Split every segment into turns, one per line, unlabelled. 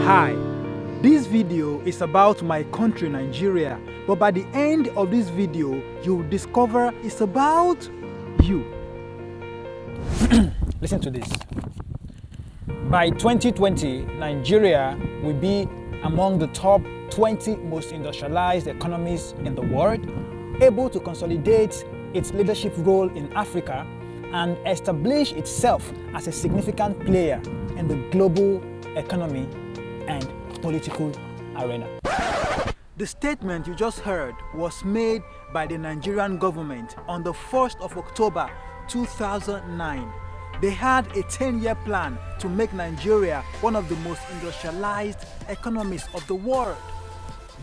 Hi, this video is about my country Nigeria, but by the end of this video you will discover it's about you. Listen to this. By 2020, Nigeria will be among the top 20 most industrialized economies in the world, able to consolidate its leadership role in Africa and establish itself as a significant player in the global economy and political arena. The statement you just heard was made by the Nigerian government on the 1st of October 2009. They had a 10-year plan to make Nigeria one of the most industrialized economies of the world.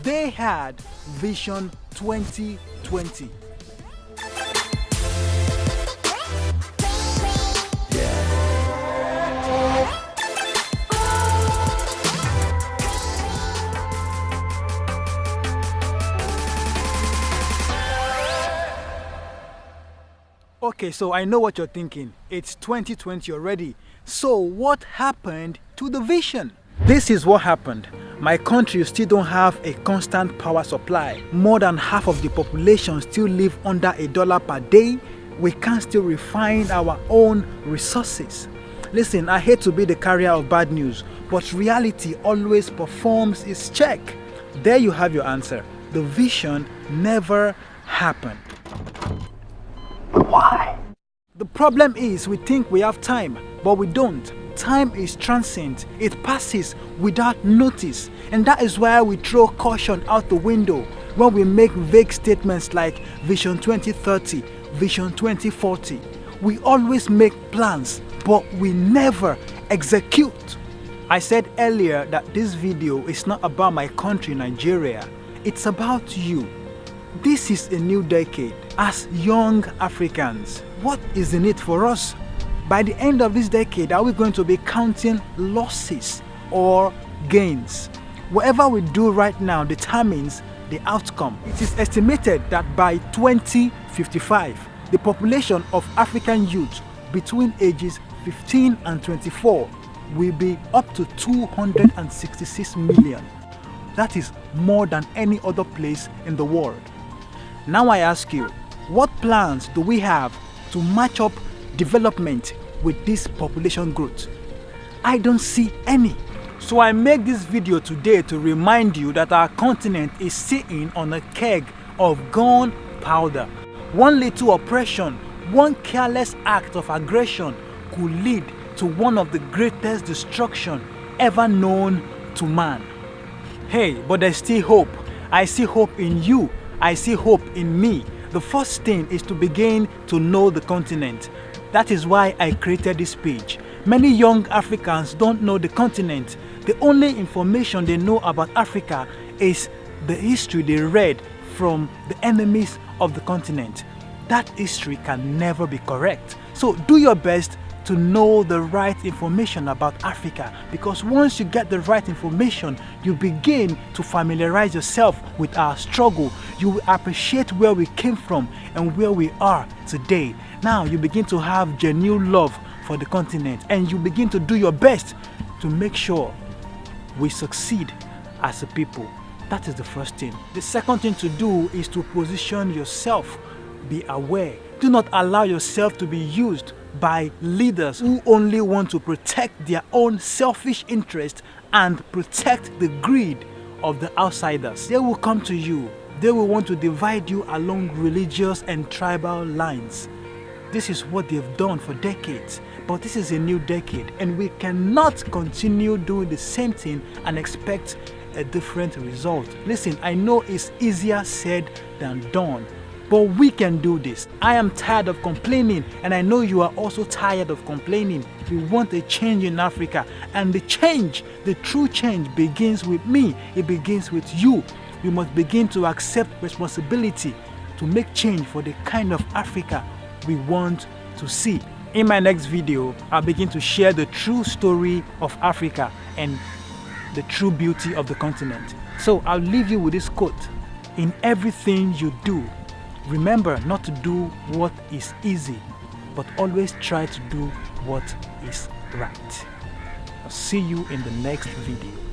They had Vision 2020. Okay, so I know what you're thinking. It's 2020 already. So what happened to the vision? This is what happened. My country still don't have a constant power supply. More than half of the population still live under $1 per day. We can't still refine our own resources. Listen, I hate to be the carrier of bad news, but reality always performs its check. There you have your answer. The vision never happened. Why? The problem is we think we have time, but we don't. Time is transient. It passes without notice. And that is why we throw caution out the window when we make vague statements like Vision 2030, Vision 2040. We always make plans, but we never execute. I said earlier that this video is not about my country, Nigeria. It's about you. This is a new decade. As young Africans, what is in it for us? By the end of this decade, are we going to be counting losses or gains? Whatever we do right now determines the outcome. It is estimated that by 2055, the population of African youth between ages 15 and 24 will be up to 266 million. That is more than any other place in the world. Now I ask you, what plans do we have to match up development with this population growth? I don't see any. So I make this video today to remind you that our continent is sitting on a keg of gunpowder. One little oppression, one careless act of aggression could lead to one of the greatest destruction ever known to man. Hey, but there's still hope. I see hope in you. I see hope in me. The first thing is to begin to know the continent. That is why I created this page. Many young Africans don't know the continent. The only information they know about Africa is the history they read from the enemies of the continent. That history can never be correct. So do your best to know the right information about Africa, because once you get the right information, you begin to familiarize yourself with our struggle. You will appreciate where we came from and where we are today. Now you begin to have genuine love for the continent, and you begin to do your best to make sure we succeed as a people. That is the first thing. The second thing to do is to position yourself. Be aware. Do not allow yourself to be used by leaders who only want to protect their own selfish interest and protect the greed of the outsiders. They will come to you. They will want to divide you along religious and tribal lines. This is what they've done for decades. But this is a new decade, and we cannot continue doing the same thing and expect a different result. Listen, I know it's easier said than done, but we can do this. I am tired of complaining, and I know you are also tired of complaining. We want a change in Africa, and the change, the true change, begins with me. It begins with you. We must begin to accept responsibility to make change for the kind of Africa we want to see. In my next video, I'll begin to share the true story of Africa and the true beauty of the continent. So I'll leave you with this quote: in everything you do, remember not to do what is easy, but always try to do what is right. I'll see you in the next video.